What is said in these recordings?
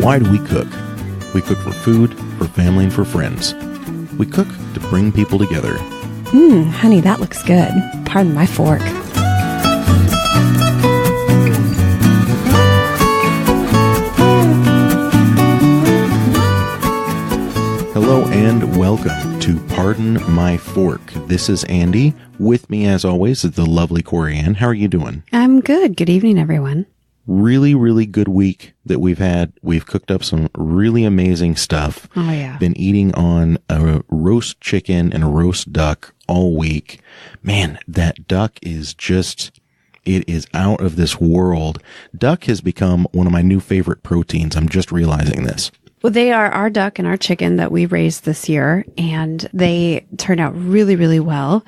Why do we cook? We cook for food, for family, and for friends. We cook to bring people together. Honey, that looks good. Pardon my fork. Hello and welcome to Pardon My Fork. This is Andy. With me, as always, is the lovely Corey Ann. How are you doing? I'm good. Good evening, everyone. Really, really good week that we've had. We've cooked up some really amazing stuff. Oh, yeah. Been eating on a roast chicken and a roast duck all week. Man, that duck is just, it is out of this world. Duck has become one of my new favorite proteins. I'm just realizing this. Well, they are our duck and our chicken that we raised this year, and they turned out really, really well.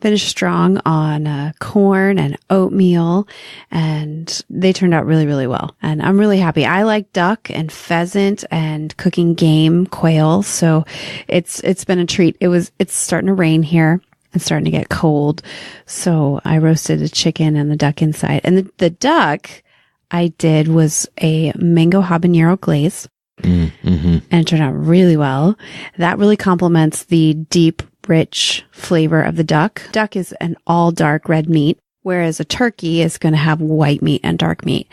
Finished strong on corn and oatmeal, and they turned out really, really well. And I'm really happy. I like duck and pheasant and cooking game, quail, so it's been a treat. It's starting to rain here. It's starting to get cold, so I roasted a chicken and the duck inside. And the duck I did was a mango habanero glaze. And it turned out really well. That really complements the deep, rich flavor of the duck. Duck is an all dark red meat, whereas a turkey is going to have white meat and dark meat.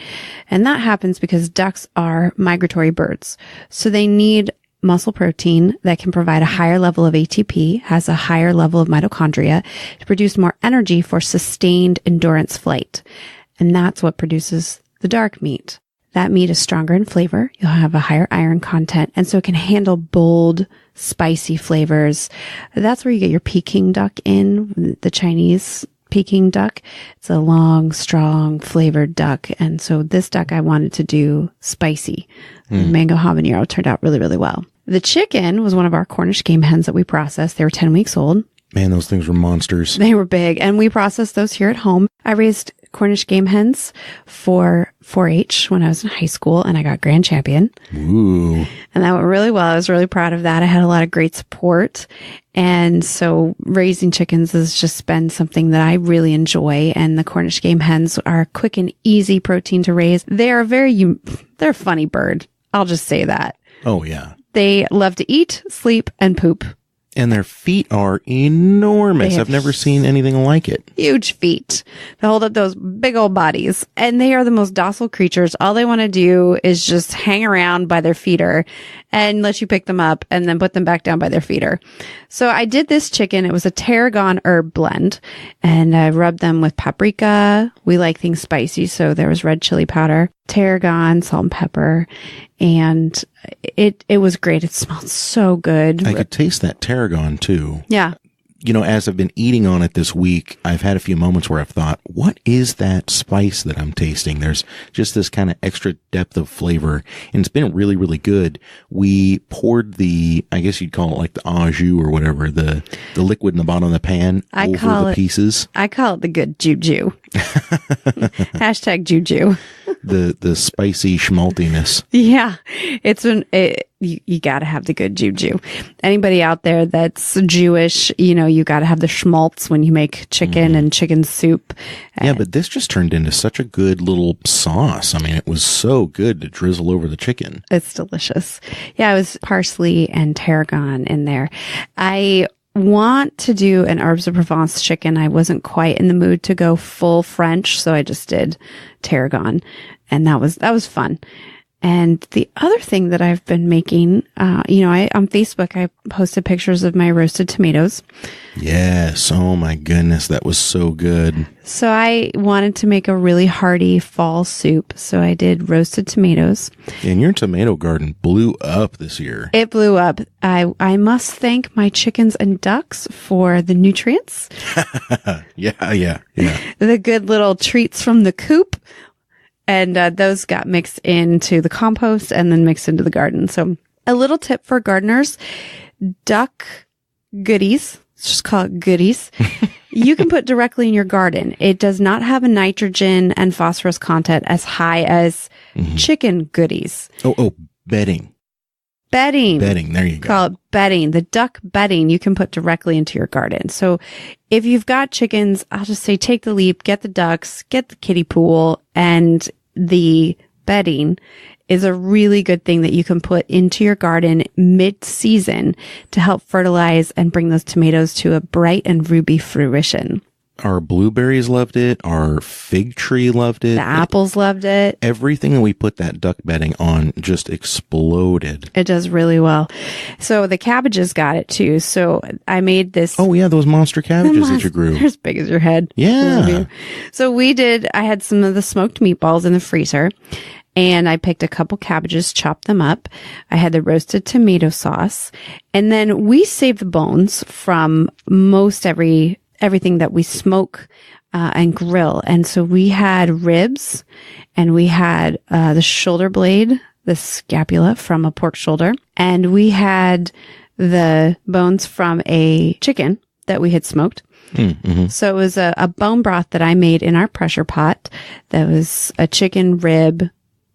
And that happens because ducks are migratory birds. So they need muscle protein that can provide a higher level of ATP, has a higher level of mitochondria to produce more energy for sustained endurance flight. And that's what produces the dark meat. That meat is stronger in flavor. You'll have a higher iron content. And so it can handle bold, spicy flavors. That's where you get your Peking duck in, the Chinese Peking duck. It's a long, strong flavored duck. And so this duck I wanted to do spicy. Mango habanero turned out really, really well. The chicken was one of our Cornish game hens that we processed. They were 10 weeks old. Man, those things were monsters. They were big, and we processed those here at home. I raised Cornish game hens for 4-H when I was in high school, and I got grand champion. Ooh. And that went really well. I was really proud of that. I had a lot of great support. And so raising chickens has just been something that I really enjoy. And the Cornish game hens are a quick and easy protein to raise. They're a funny bird. I'll just say that. Oh, yeah. They love to eat, sleep, and poop. And their feet are enormous. I've never seen anything like it. Huge feet. They hold up those big old bodies. And they are the most docile creatures. All they want to do is just hang around by their feeder and let you pick them up and then put them back down by their feeder. So I did this chicken. It was a tarragon herb blend. And I rubbed them with paprika. We like things spicy. So there was red chili powder, tarragon, salt and pepper. And it was great. It smelled so good. I could taste that tarragon too. Yeah. You know, as I've been eating on it this week, I've had a few moments where I've thought, what is that spice that I'm tasting? There's just this kind of extra depth of flavor, and it's been really, really good. We poured I guess you'd call it like the au jus or whatever, the liquid in the bottom of the pan over the pieces. I call it the good juju. Hashtag juju. The spicy schmaltiness. Yeah. You gotta have the good juju. Anybody out there that's Jewish, you gotta have the schmaltz when you make chicken and chicken soup. Yeah, but this just turned into such a good little sauce. I mean, it was so good to drizzle over the chicken. It's delicious. Yeah, it was parsley and tarragon in there. I want to do an herbs de Provence chicken. I wasn't quite in the mood to go full French, so I just did tarragon, and that was fun. And the other thing that I've been making, on Facebook, I posted pictures of my roasted tomatoes. Yes. Oh my goodness. That was so good. So I wanted to make a really hearty fall soup. So I did roasted tomatoes. And your tomato garden blew up this year. It blew up. I must thank my chickens and ducks for the nutrients. Yeah. The good little treats from the coop. And those got mixed into the compost and then mixed into the garden. So a little tip for gardeners, duck goodies, let's just call it goodies, you can put directly in your garden. It does not have a nitrogen and phosphorus content as high as chicken goodies. Oh, bedding. Bedding. There you go. Call it bedding. The duck bedding you can put directly into your garden. So if you've got chickens, I'll just say take the leap, get the ducks, get the kiddie pool and the bedding. is a really good thing that you can put into your garden mid-season to help fertilize and bring those tomatoes to a bright and ruby fruition. Our blueberries loved it. Our fig tree loved it. The apples loved it. Everything that we put that duck bedding on just exploded. It does really well. So the cabbages got it too. So I made this. Oh yeah, those monster cabbages that you grew. They're as big as your head. Yeah. So I had some of the smoked meatballs in the freezer. And I picked a couple cabbages, chopped them up. I had the roasted tomato sauce. And then we save the bones from most everything that we smoke and grill. And so we had ribs, and we had the shoulder blade, the scapula from a pork shoulder, and we had the bones from a chicken that we had smoked. Mm-hmm. So it was a bone broth that I made in our pressure pot. That was a chicken rib,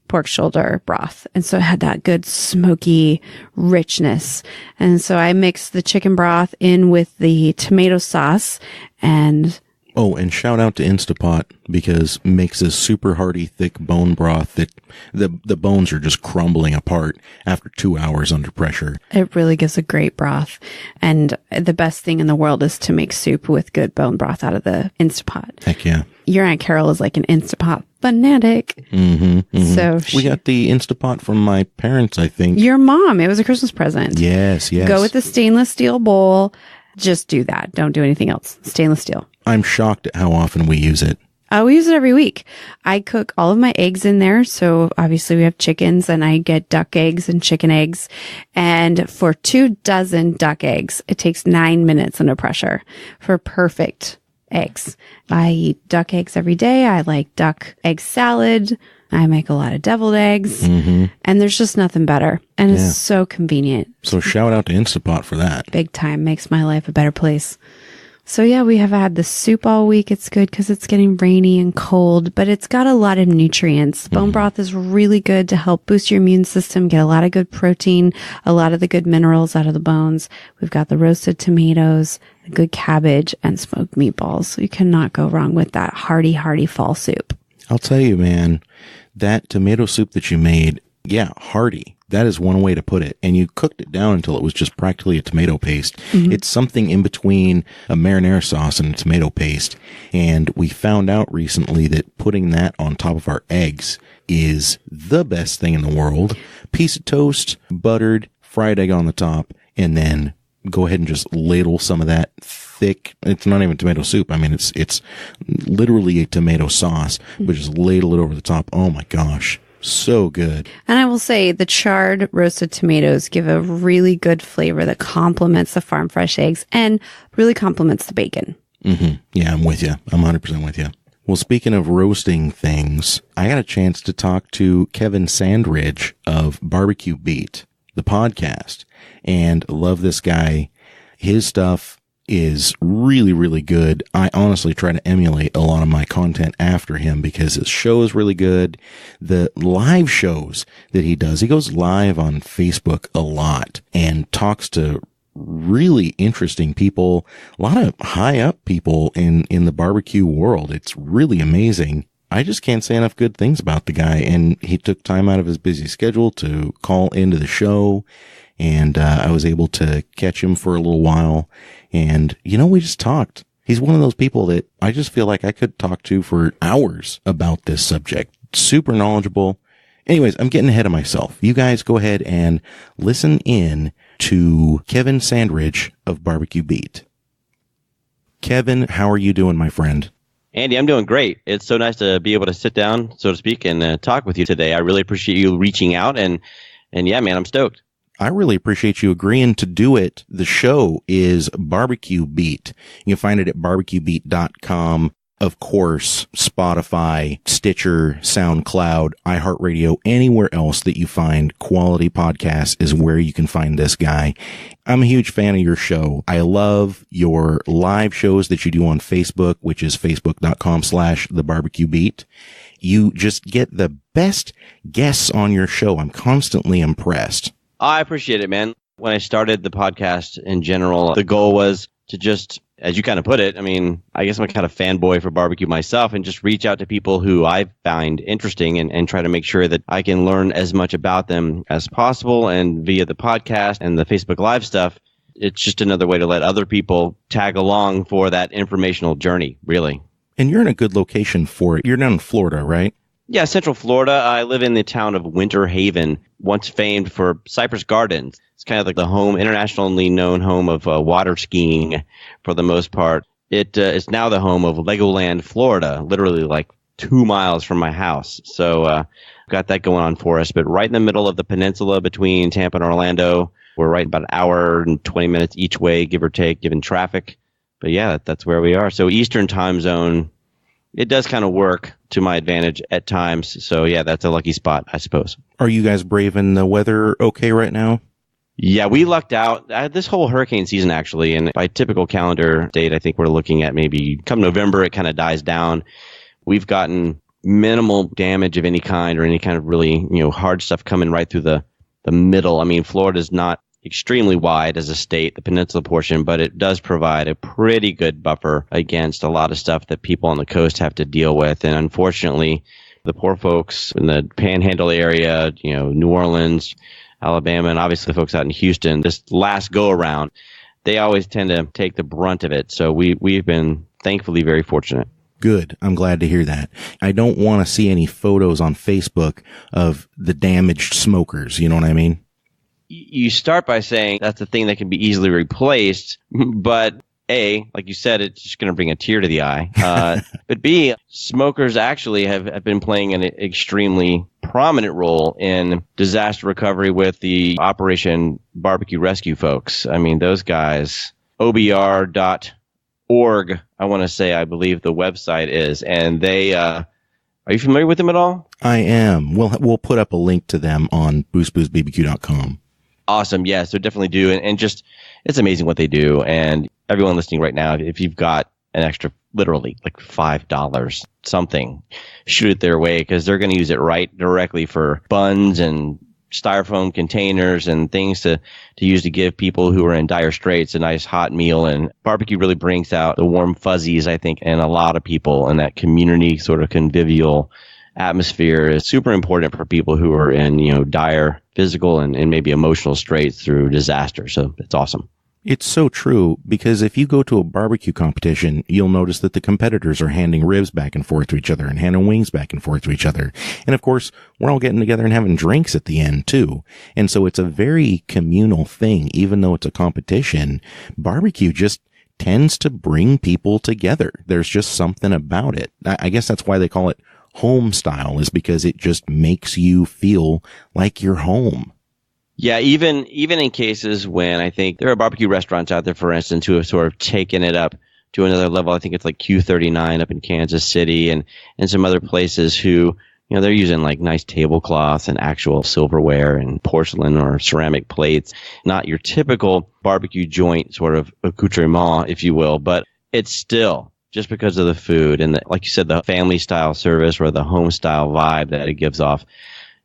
pork shoulder broth. And so it had that good smoky richness. And so I mixed the chicken broth in with the tomato sauce and... Oh, and shout out to Instapot, because makes this super hearty, thick bone broth that the bones are just crumbling apart after 2 hours under pressure. It really gives a great broth. And the best thing in the world is to make soup with good bone broth out of the Instapot. Heck yeah. Your Aunt Carol is like an Instapot fanatic. Mm-hmm, mm-hmm. So we got the Instapot from my parents, I think. Your mom. It was a Christmas present. Yes, yes. Go with the stainless steel bowl. Just do that. Don't do anything else. Stainless steel. I'm shocked at how often we use it. We use it every week. I cook all of my eggs in there. So obviously we have chickens, and I get duck eggs and chicken eggs. And for 24 duck eggs, it takes 9 minutes under pressure for perfect eggs. I eat duck eggs every day. I like duck egg salad. I make a lot of deviled eggs, and there's just nothing better. And it's so convenient. So shout out to Instapot for that. Big time. Makes my life a better place. So yeah, we have had the soup all week. It's good because it's getting rainy and cold, but it's got a lot of nutrients. Bone broth is really good to help boost your immune system, get a lot of good protein, a lot of the good minerals out of the bones. We've got the roasted tomatoes, the good cabbage, and smoked meatballs. So you cannot go wrong with that hearty, hearty fall soup. I'll tell you, man, that tomato soup that you made, yeah, hearty. That is one way to put it. And you cooked it down until it was just practically a tomato paste. Mm-hmm. It's something in between a marinara sauce and a tomato paste. And we found out recently that putting that on top of our eggs is the best thing in the world. Piece of toast, buttered, fried egg on the top, and then go ahead and just ladle some of that thick. It's not even tomato soup. I mean, it's literally a tomato sauce, but just ladle it over the top. Oh my gosh. So good. And I will say the charred roasted tomatoes give a really good flavor that complements the farm fresh eggs and really complements the bacon. Mm-hmm. Yeah, I'm with you. I'm 100% with you. Well, speaking of roasting things, I got a chance to talk to Kevin Sandridge of BBQ Beat, the podcast, and love this guy. His stuff is really, really good. I honestly try to emulate a lot of my content after him because his show is really good. The live shows that he does, he goes live on Facebook a lot and talks to really interesting people, a lot of high up people in the barbecue world. It's really amazing. I just can't say enough good things about the guy. And he took time out of his busy schedule to call into the show. And I was able to catch him for a little while. And, we just talked. He's one of those people that I just feel like I could talk to for hours about this subject. Super knowledgeable. Anyways, I'm getting ahead of myself. You guys go ahead and listen in to Kevin Sandridge of BBQ Beat. Kevin, how are you doing, my friend? Andy, I'm doing great. It's so nice to be able to sit down, so to speak, and talk with you today. I really appreciate you reaching out, and yeah, man, I'm stoked. I really appreciate you agreeing to do it. The show is BBQ Beat. You can find it at barbecuebeat.com. Of course, Spotify, Stitcher, SoundCloud, iHeartRadio, anywhere else that you find quality podcasts is where you can find this guy. I'm a huge fan of your show. I love your live shows that you do on Facebook, which is facebook.com/thebarbecuebeat. You just get the best guests on your show. I'm constantly impressed. I appreciate it, man. When I started the podcast in general, the goal was to just as you kind of put it, I mean, I guess I'm a kind of fanboy for barbecue myself, and just reach out to people who I find interesting and try to make sure that I can learn as much about them as possible. And via the podcast and the Facebook Live stuff, it's just another way to let other people tag along for that informational journey, really. And you're in a good location for it. You're down in Florida, right? Yeah, Central Florida. I live in the town of Winter Haven, once famed for Cypress Gardens. It's kind of like the internationally known home of water skiing for the most part. It is now the home of Legoland, Florida, literally like 2 miles from my house. So got that going on for us. But right in the middle of the peninsula between Tampa and Orlando, we're right about an hour and 20 minutes each way, give or take, given traffic. But yeah, that's where we are. So Eastern time zone, it does kind of work to my advantage at times. So yeah, that's a lucky spot, I suppose. Are you guys braving the weather okay right now? Yeah, we lucked out this whole hurricane season, actually. And by typical calendar date, I think we're looking at maybe come November, it kind of dies down. We've gotten minimal damage of any kind or any kind of really, hard stuff coming right through the middle. I mean, Florida's not extremely wide as a state, the peninsula portion, but it does provide a pretty good buffer against a lot of stuff that people on the coast have to deal with. And unfortunately, the poor folks in the Panhandle area, New Orleans, Alabama, and obviously the folks out in Houston, this last go around, they always tend to take the brunt of it. So we've been thankfully very fortunate. Good. I'm glad to hear that. I don't want to see any photos on Facebook of the damaged smokers. You know what I mean? You start by saying that's a thing that can be easily replaced, but A, like you said, it's just going to bring a tear to the eye. But B, smokers actually have been playing an extremely prominent role in disaster recovery with the Operation Barbecue Rescue folks. I mean, those guys, obr.org, I want to say, I believe the website is, and they, are you familiar with them at all? I am. We'll put up a link to them on boostboostbbq.com. Awesome. Yeah, so definitely do. And just, it's amazing what they do. And everyone listening right now, if you've got an extra, literally like $5 something, shoot it their way, because they're going to use it right directly for buns and styrofoam containers and things to use to give people who are in dire straits a nice hot meal. And barbecue really brings out the warm fuzzies, I think, in a lot of people, and that community sort of convivial atmosphere is super important for people who are in, dire physical and maybe emotional straits through disaster. So it's awesome. It's so true, because if you go to a barbecue competition, you'll notice that the competitors are handing ribs back and forth to each other and handing wings back and forth to each other. And of course, we're all getting together and having drinks at the end too. And so it's a very communal thing. Even though it's a competition, barbecue just tends to bring people together. There's just something about it. I guess that's why they call it home style, is because it just makes you feel like you're home. Yeah, even in cases when I think there are barbecue restaurants out there, for instance, who have sort of taken it up to another level. I think it's like Q39 up in Kansas City and some other places who, they're using like nice tablecloths and actual silverware and porcelain or ceramic plates. Not your typical barbecue joint sort of accoutrement, if you will, but it's still, just because of the food and like you said, the family style service or the home style vibe that it gives off.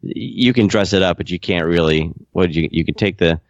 You can dress it up, but you can't really. You can take the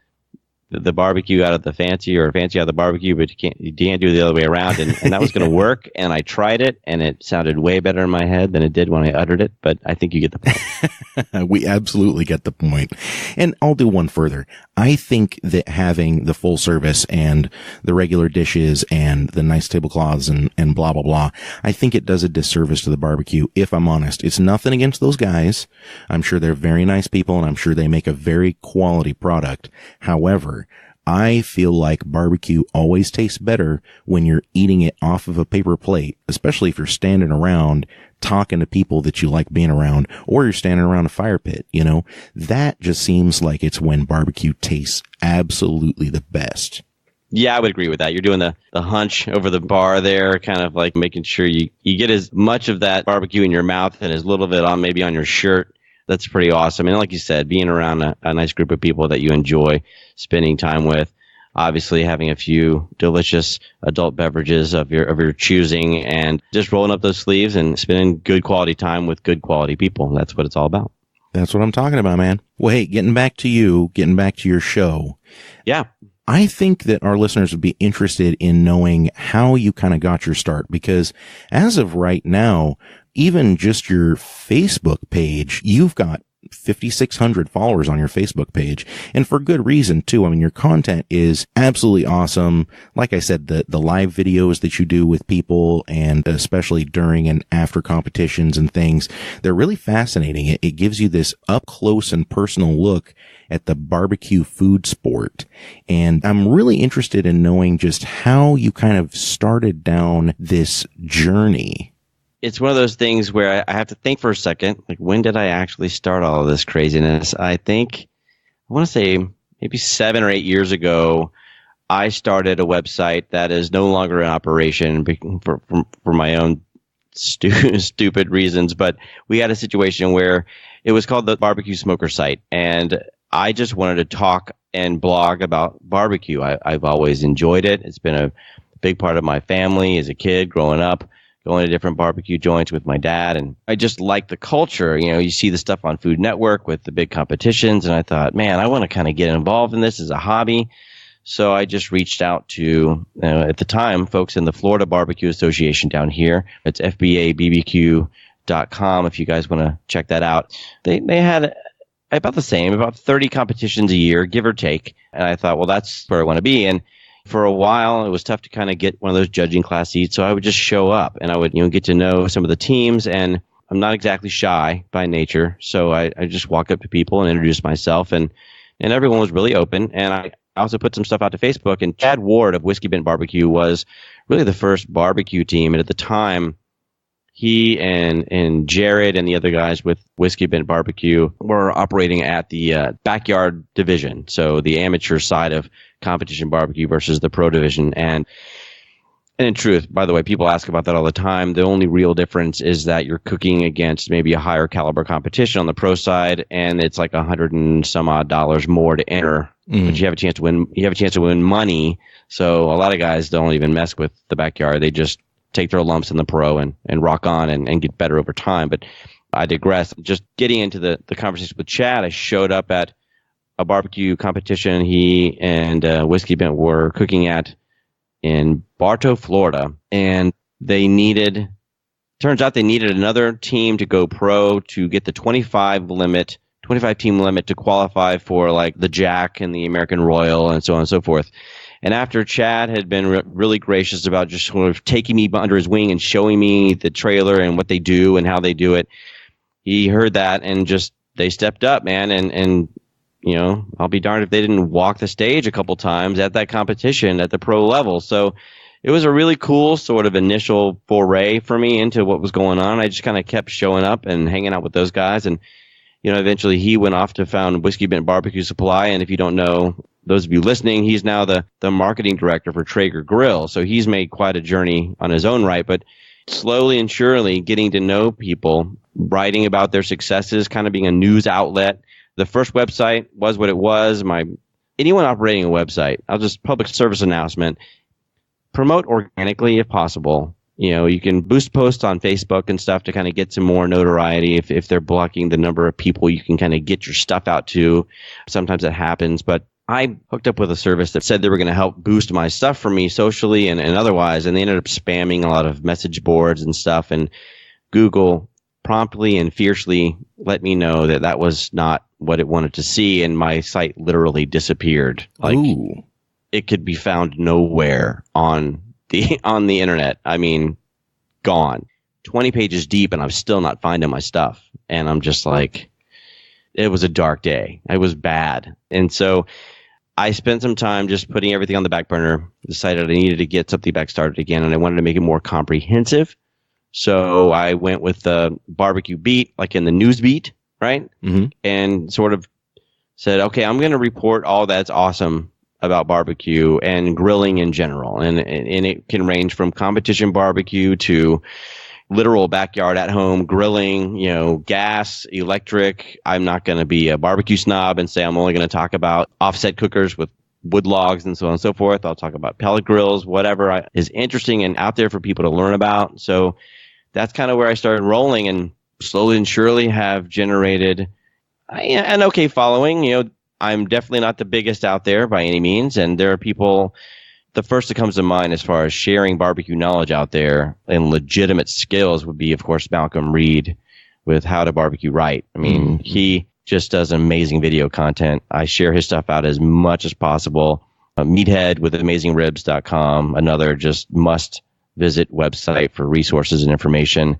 barbecue out of the fancy or fancy out of the barbecue, but you can't do it the other way around. And that was going to work. And I tried it, and it sounded way better in my head than it did when I uttered it. But I think you get the point. We absolutely get the point. And I'll do one further. I think that having the full service and the regular dishes and the nice tablecloths and blah, blah, blah, I think it does a disservice to the barbecue, if I'm honest. It's nothing against those guys. I'm sure they're very nice people, and I'm sure they make a very quality product. However, I feel like barbecue always tastes better when you're eating it off of a paper plate, especially if you're standing around talking to people that you like being around, or you're standing around a fire pit, that just seems like it's when barbecue tastes absolutely the best. Yeah, I would agree with that. You're doing the hunch over the bar there, kind of like making sure you get as much of that barbecue in your mouth and as little of it maybe on your shirt. That's pretty awesome. And like you said, being around a nice group of people that you enjoy spending time with, obviously having a few delicious adult beverages of your choosing, and just rolling up those sleeves and spending good quality time with good quality people. That's what it's all about. That's what I'm talking about, man. Well, hey, getting back to your show. Yeah. I think that our listeners would be interested in knowing how you kind of got your start, because as of right now, even just your Facebook page, you've got 5,600 followers on your Facebook page, and for good reason too. I mean, your content is absolutely awesome. Like I said, the live videos that you do with people, and especially during and after competitions and things, they're really fascinating. It gives you this up close and personal look at the barbecue food sport. And I'm really interested in knowing just how you kind of started down this journey. It's one of those things where I have to think for a second, like, when did I actually start all of this craziness? I want to say maybe 7 or 8 years ago, I started a website that is no longer in operation for my own stupid reasons. But we had a situation where it was called the Barbecue Smoker Site, and I just wanted to talk and blog about barbecue. I've always enjoyed it. It's been a big part of my family as a kid growing up, going to different barbecue joints with my dad. And I just like the culture. You know, you see the stuff on Food Network with the big competitions. And I thought, man, I want to kind of get involved in this as a hobby. So I just reached out to, at the time, folks in the Florida Barbecue Association down here. It's FBABBQ.com if you guys want to check that out. They had about the same, about 30 competitions a year, give or take. And I thought, well, that's where I want to be. And for a while, it was tough to kind of get one of those judging class seats. So I would just show up and I would, get to know some of the teams. And I'm not exactly shy by nature. So I just walk up to people and introduce myself. And everyone was really open. And I also put some stuff out to Facebook. And Chad Ward of Whiskey Bent Barbecue was really the first barbecue team. And at the time, he and Jared and the other guys with Whiskey Bent Barbecue were operating at the backyard division. So the amateur side of competition barbecue versus the pro division. And in truth, by the way, people ask about that all the time. The only real difference is that you're cooking against maybe a higher caliber competition on the pro side, and it's like $100 and some odd more to enter. But you have a chance to win. You have a chance to win money. So a lot of guys don't even mess with the backyard. They just take their lumps in the pro and rock on and get better over time. But I digress. Just getting into the conversation with Chad, I showed up at a barbecue competition he and Whiskey Bent were cooking at in Bartow, Florida. And turns out they needed another team to go pro to get the 25 team limit to qualify for like the Jack and the American Royal and so on and so forth. And after Chad had been really gracious about just sort of taking me under his wing and showing me the trailer and what they do and how they do it, he heard that and just they stepped up, man. And I'll be darned if they didn't walk the stage a couple times at that competition at the pro level. So it was a really cool sort of initial foray for me into what was going on. I just kind of kept showing up and hanging out with those guys. And, eventually he went off to found Whiskey Bent Barbecue Supply. And if you don't know, those of you listening, he's now the marketing director for Traeger Grill. So he's made quite a journey on his own right. But slowly and surely getting to know people, writing about their successes, kind of being a news outlet. The first website was what it was. Anyone operating a website, I'll just public service announcement, promote organically if possible. You can boost posts on Facebook and stuff to kind of get some more notoriety. If they're blocking the number of people you can kind of get your stuff out to, sometimes that happens. But I hooked up with a service that said they were going to help boost my stuff for me socially and otherwise. And they ended up spamming a lot of message boards and stuff. And Google promptly and fiercely let me know that was not what it wanted to see. And my site literally disappeared. Ooh. It could be found nowhere on the internet. I mean, gone. 20 pages deep and I'm still not finding my stuff. And I'm just like, it was a dark day. It was bad. And so I spent some time just putting everything on the back burner, decided I needed to get something back started again, and I wanted to make it more comprehensive. So I went with the barbecue beat, like in the news beat, right? Mm-hmm. And sort of said, okay, I'm going to report all that's awesome about barbecue and grilling in general. And it can range from competition barbecue to literal backyard at home grilling, gas, electric. I'm not going to be a barbecue snob and say I'm only going to talk about offset cookers with wood logs and so on and so forth. I'll talk about pellet grills, whatever is interesting and out there for people to learn about. So that's kind of where I started rolling, and slowly and surely have generated an okay following. I'm definitely not the biggest out there by any means. And there are people, the first that comes to mind as far as sharing barbecue knowledge out there and legitimate skills would be, of course, Malcolm Reed with How to Barbecue Right. I mean, he just does amazing video content. I share his stuff out as much as possible. Meathead with AmazingRibs.com, another just must visit website for resources and information.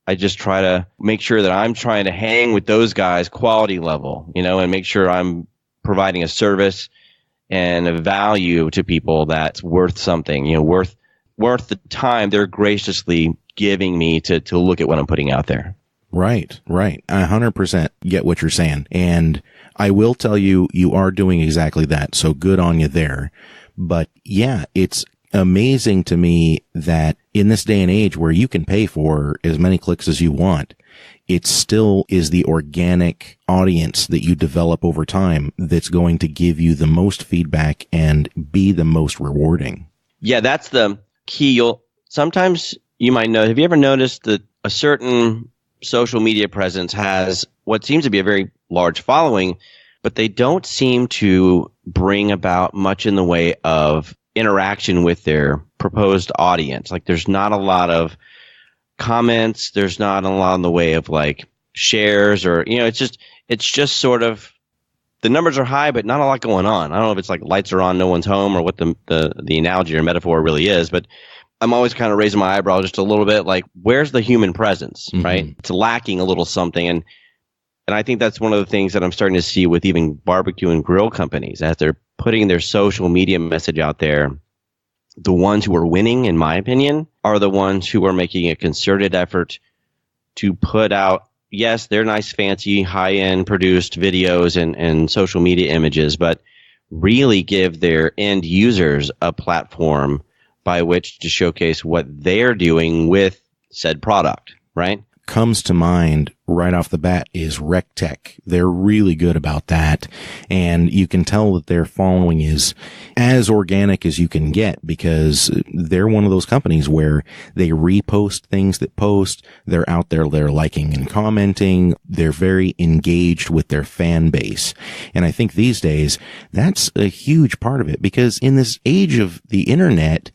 I just try to make sure that I'm trying to hang with those guys quality level, and make sure I'm providing a service and a value to people that's worth something, worth the time they're graciously giving me to look at what I'm putting out there. Right. I 100% get what you're saying. And I will tell you, you are doing exactly that. So good on you there. But yeah, it's amazing to me that in this day and age where you can pay for as many clicks as you want, it still is the organic audience that you develop over time that's going to give you the most feedback and be the most rewarding. Yeah, that's the key. Sometimes you might know, have you ever noticed that a certain social media presence has what seems to be a very large following, but they don't seem to bring about much in the way of interaction with their proposed audience? Like there's not a lot of comments, there's not a lot in the way of like shares or it's just sort of the numbers are high but not a lot going on. I don't know if it's like lights are on, no one's home, or what the analogy or metaphor really is, but I'm always kind of raising my eyebrow just a little bit, like where's the human presence, right? It's lacking a little something. And I think that's one of the things that I'm starting to see with even barbecue and grill companies as they're putting their social media message out there. The ones who are winning, in my opinion, are the ones who are making a concerted effort to put out, yes, they're nice, fancy, high-end produced videos and social media images, but really give their end users a platform by which to showcase what they're doing with said product, right? Comes to mind right off the bat is RecTech. They're really good about that. And you can tell that their following is as organic as you can get because they're one of those companies where they repost things that post. They're out there, they're liking and commenting. They're very engaged with their fan base. And I think these days that's a huge part of it because in this age of the internet,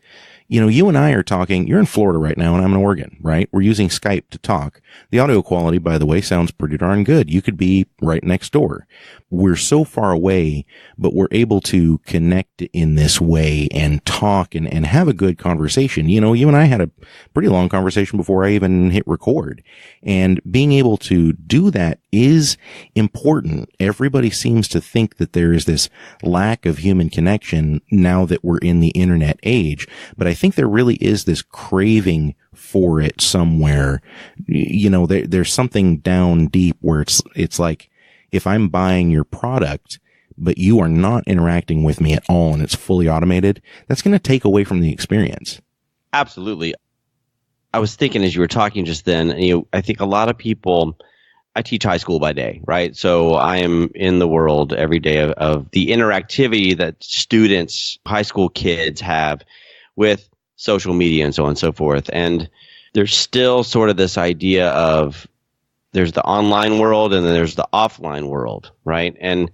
you and I are talking, you're in Florida right now and I'm in Oregon, right? We're using Skype to talk. The audio quality, by the way, sounds pretty darn good. You could be right next door. We're so far away, but we're able to connect in this way and talk and have a good conversation. You and I had a pretty long conversation before I even hit record. And being able to do that is important. Everybody seems to think that there is this lack of human connection now that we're in the internet age. But I think there really is this craving for it somewhere. There's something down deep where it's like, if I'm buying your product, but you are not interacting with me at all and it's fully automated, that's going to take away from the experience. Absolutely. I was thinking as you were talking just then, I think a lot of people, I teach high school by day, right? So I am in the world every day of the interactivity that students, high school kids have with social media and so on and so forth. And there's still sort of this idea of there's the online world and then there's the offline world, right? And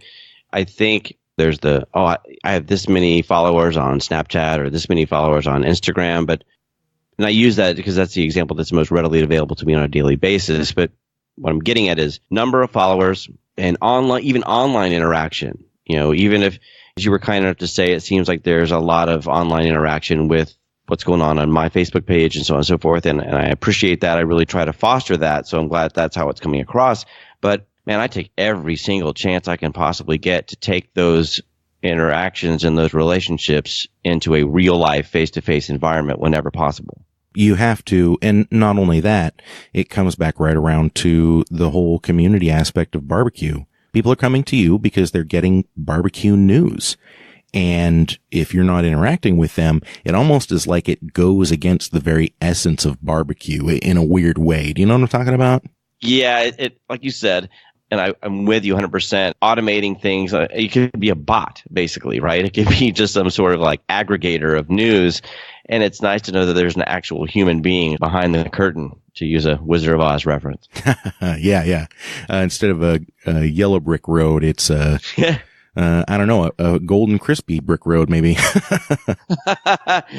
I think there's I have this many followers on Snapchat or this many followers on Instagram, and I use that because that's the example that's most readily available to me on a daily basis. But what I'm getting at is number of followers and even online interaction. Even if, as you were kind enough to say, it seems like there's a lot of online interaction with what's going on my Facebook page and so on and so forth. And I appreciate that. I really try to foster that. So I'm glad that's how it's coming across. But man, I take every single chance I can possibly get to take those interactions and those relationships into a real life face-to-face environment whenever possible. You have to. And not only that, it comes back right around to the whole community aspect of barbecue. People are coming to you because they're getting barbecue news. And if you're not interacting with them, it almost is like it goes against the very essence of barbecue in a weird way. Do you know what I'm talking about? Yeah, it like you said, and I'm with you 100%. Automating things, it could be a bot, basically, right? It could be just some sort of like aggregator of news. And it's nice to know that there's an actual human being behind the curtain to use a Wizard of Oz reference. Yeah. Instead of a yellow brick road, it's I don't know, a golden crispy brick road, maybe.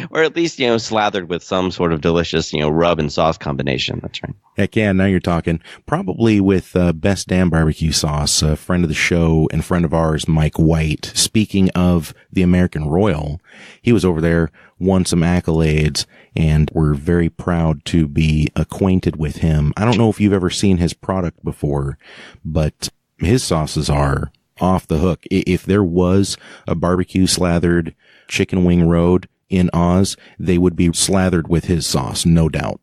Or at least, slathered with some sort of delicious, rub and sauce combination. That's right. Heck yeah, now you're talking. Probably with Best Damn Barbecue Sauce, a friend of the show and friend of ours, Mike White. Speaking of the American Royal, he was over there, won some accolades, and we're very proud to be acquainted with him. I don't know if you've ever seen his product before, but his sauces are off the hook. If there was a barbecue slathered chicken wing road in Oz, they would be slathered with his sauce, no doubt.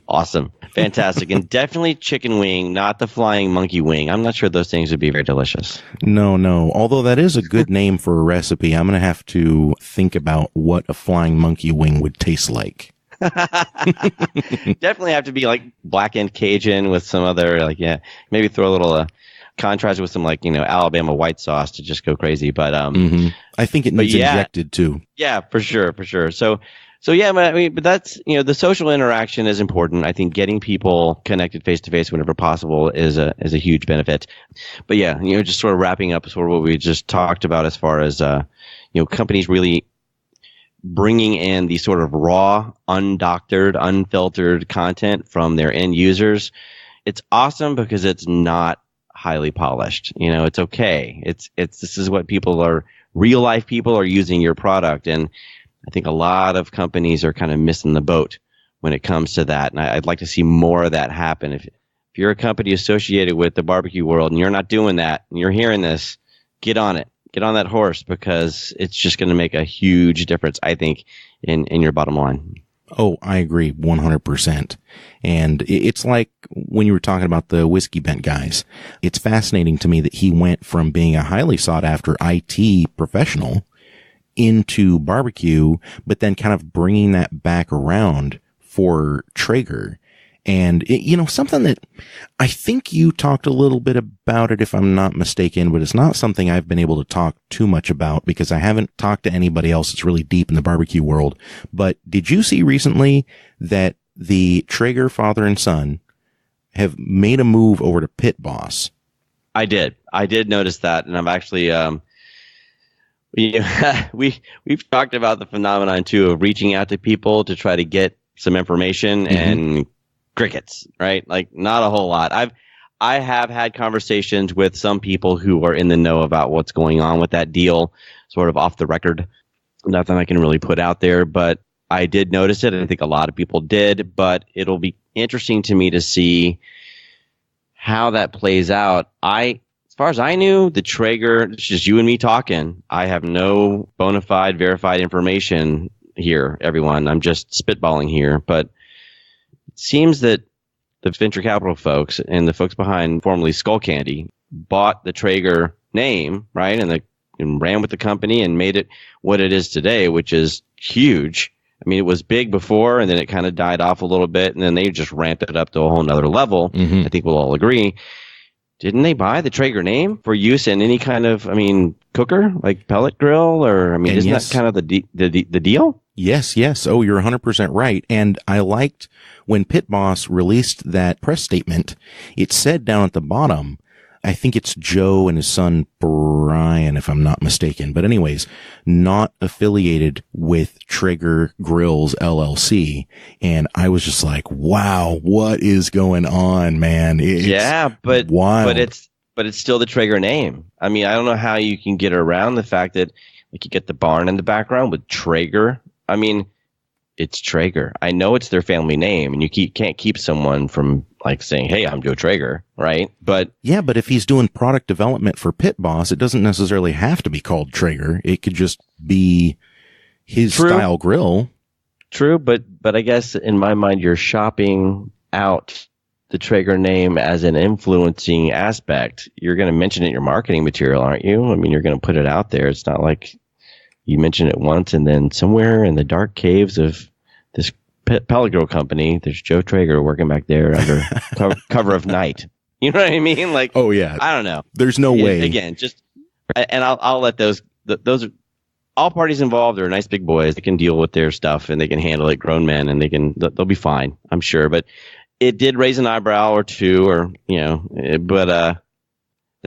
Awesome. Fantastic. And definitely chicken wing, not the flying monkey wing. I'm not sure those things would be very delicious. No. Although that is a good name for a recipe, I'm going to have to think about what a flying monkey wing would taste like. Definitely have to be like blackened Cajun with some other, maybe throw a little contrast with some Alabama white sauce to just go crazy. But I think it needs injected too. Yeah, for sure. So yeah, but that's the social interaction is important. I think getting people connected face to face whenever possible is a huge benefit. But yeah, just sort of wrapping up sort of what we just talked about as far as companies really bringing in the sort of raw, undoctored, unfiltered content from their end users. It's awesome because it's not highly polished. It's okay. This is what real life people are using your product. And I think a lot of companies are kind of missing the boat when it comes to that. And I'd like to see more of that happen. If you're a company associated with the barbecue world and you're not doing that and you're hearing this, get on it. Get on that horse because it's just going to make a huge difference, I think, in your bottom line. Oh, I agree 100%. And it's like when you were talking about the whiskey bent guys, it's fascinating to me that he went from being a highly sought after IT professional into barbecue, but then kind of bringing that back around for Traeger. And something that I think you talked a little bit about it, if I'm not mistaken, but it's not something I've been able to talk too much about because I haven't talked to anybody else that's really deep in the barbecue world. But did you see recently that the Traeger father and son have made a move over to Pit Boss? I did notice that. And I've actually, we've talked about the phenomenon too of reaching out to people to try to get some information and crickets, right? Like not a whole lot. I have had conversations with some people who are in the know about what's going on with that deal, sort of off the record. Nothing I can really put out there, but I did notice it. I think a lot of people did, but it'll be interesting to me to see how that plays out. As far as I knew, the Traeger, it's just you and me talking. I have no bona fide verified information here, everyone. I'm just spitballing here, but it seems that the venture capital folks and the folks behind formerly Skull Candy bought the Traeger name, right, and ran with the company and made it what it is today, which is huge. I mean, it was big before, and then it kind of died off a little bit, and then they just ramped it up to a whole nother level. I think we'll all agree. Didn't they buy the Traeger name for use in any kind of, cooker, like pellet grill, or isn't that kind of the deal? Yes. Oh, you're 100% right. And I liked when Pit Boss released that press statement, it said down at the bottom, I think it's Joe and his son Brian, if I'm not mistaken. But anyways, not affiliated with Traeger Grills LLC. And I was just like, wow, what is going on, man? But wild. But it's still the Traeger name. I don't know how you can get around the fact that you get the barn in the background with Traeger. It's Traeger. I know it's their family name, and you can't keep someone from saying, "Hey, I'm Joe Traeger," right? But yeah, but if he's doing product development for Pit Boss, it doesn't necessarily have to be called Traeger. It could just be his style grill. True, but I guess in my mind, you're shopping out the Traeger name as an influencing aspect. You're going to mention it in your marketing material, aren't you? You're going to put it out there. It's not like you mention it once and then somewhere in the dark caves of this pellet grill company, there's Joe Traeger working back there under cover of night. You know what I mean? Oh yeah. I don't know. There's no way. Again, and I'll let those are all parties involved are nice big boys. They can deal with their stuff and they can handle it. Grown men, and they'll be fine, I'm sure. But it did raise an eyebrow or two, or but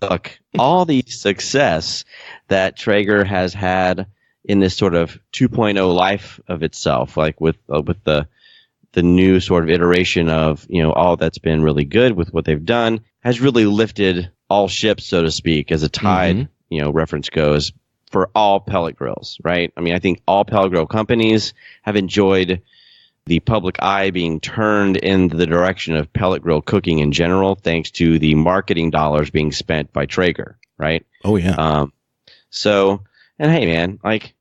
look, all the success that Traeger has had in this sort of 2.0 life of itself, like with the new sort of iteration of all that's been really good with what they've done, has really lifted all ships, so to speak, as a tide reference goes, for all pellet grills, right? I mean, I think all pellet grill companies have enjoyed the public eye being turned in the direction of pellet grill cooking in general, thanks to the marketing dollars being spent by Traeger, right? Oh, yeah. So, and hey, man, like,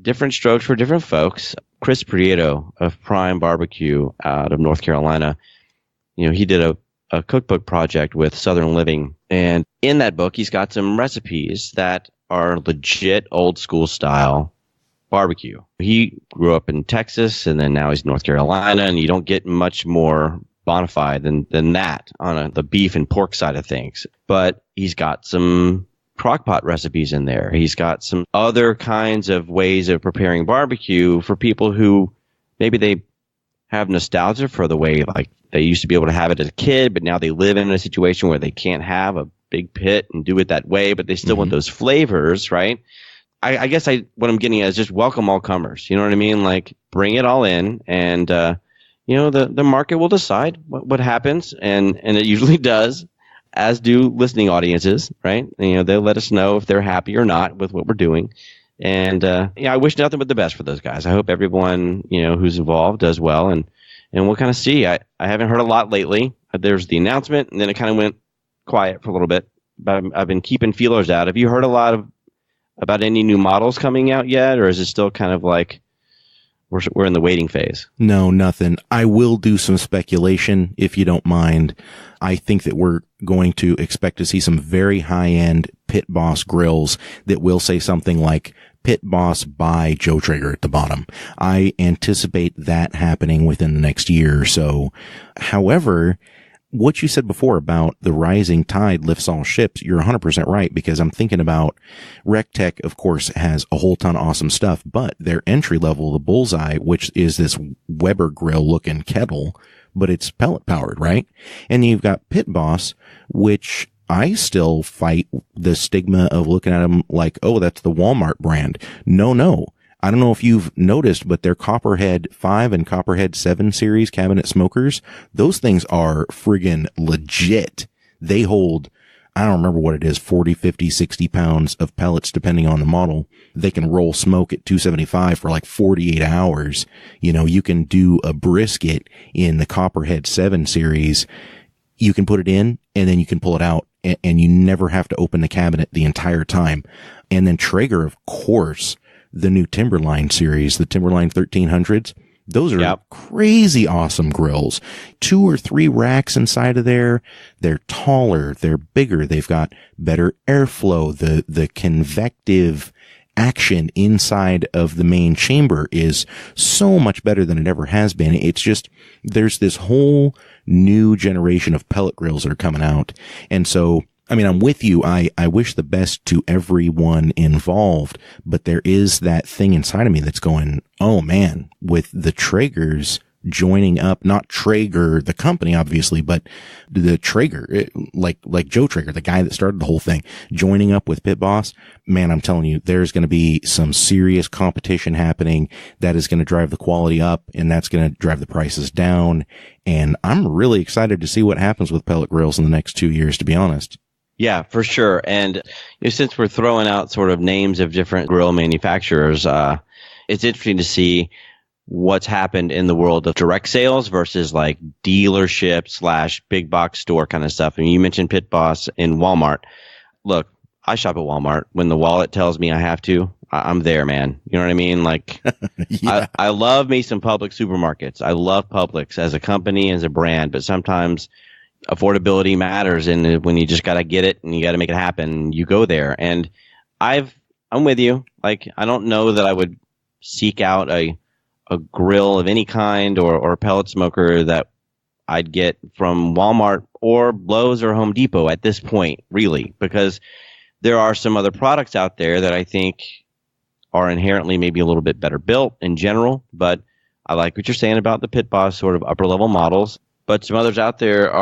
different strokes for different folks. Chris Prieto of Prime Barbecue out of North Carolina, he did a cookbook project with Southern Living. And in that book, he's got some recipes that are legit old school style barbecue. He grew up in Texas, and then now he's in North Carolina, and you don't get much more bona fide than that on the beef and pork side of things. But he's got some crockpot recipes in there. He's got some other kinds of ways of preparing barbecue for people who maybe they have nostalgia for the way like they used to be able to have it as a kid, but now they live in a situation where they can't have a big pit and do it that way, but they still want those flavors, right? I guess what I'm getting at is just welcome all comers. You know what I mean? Like, bring it all in, and the market will decide what happens, and it usually does, as do listening audiences, right? They'll let us know if they're happy or not with what we're doing. And I wish nothing but the best for those guys. I hope everyone who's involved does well, and we'll kind of see. I haven't heard a lot lately. There's the announcement, and then it kind of went quiet for a little bit. But I've been keeping feelers out. Have you heard a lot about any new models coming out yet, or is it still kind of like we're in the waiting phase? No, nothing. I will do some speculation if you don't mind. I think that we're going to expect to see some very high-end Pit Boss grills that will say something like Pit Boss by Joe Traeger at the bottom. I anticipate that happening within the next year or so. However, what you said before about the rising tide lifts all ships, you're 100% right, because I'm thinking about RecTech, of course, has a whole ton of awesome stuff, but their entry level, the Bullseye, which is this Weber grill looking kettle, but it's pellet powered, right? And you've got Pit Boss, which I still fight the stigma of looking at them like, oh, that's the Walmart brand. No. I don't know if you've noticed, but their Copperhead 5 and Copperhead 7 series cabinet smokers, those things are friggin' legit. They hold, I don't remember what it is, 40, 50, 60 pounds of pellets depending on the model. They can roll smoke at 275 for like 48 hours. You can do a brisket in the Copperhead 7 series. You can put it in and then you can pull it out, and you never have to open the cabinet the entire time. And then Traeger, of course, the new Timberline series, the Timberline 1300s, those are crazy awesome grills. 2 or 3 racks inside of there. They're taller. They're bigger. They've got better airflow. The convective action inside of the main chamber is so much better than it ever has been. It's just, there's this whole new generation of pellet grills that are coming out. And so, I mean, I'm with you. I wish the best to everyone involved, but there is that thing inside of me that's going, oh man, with the Traegers joining up, not Traeger, the company, obviously, but the Traeger, like Joe Traeger, the guy that started the whole thing, joining up with Pit Boss. Man, I'm telling you, there's going to be some serious competition happening that is going to drive the quality up, and that's going to drive the prices down. And I'm really excited to see what happens with pellet grills in the next 2 years, to be honest. Yeah, for sure. And since we're throwing out sort of names of different grill manufacturers, it's interesting to see what's happened in the world of direct sales versus like dealership / big box store kind of stuff. I mean, you mentioned Pit Boss in Walmart. Look, I shop at Walmart. When the wallet tells me I have to, I'm there, man. You know what I mean? Like, yeah. I love me some Publix supermarkets. I love Publix as a company, as a brand, but sometimes affordability matters, and when you just got to get it and you got to make it happen, you go there. And I'm with you. Like, I don't know that I would seek out a grill of any kind or a pellet smoker that I'd get from Walmart or Lowe's or Home Depot at this point, really, because there are some other products out there that I think are inherently maybe a little bit better built in general. But I like what you're saying about the Pit Boss sort of upper level models. But some others out there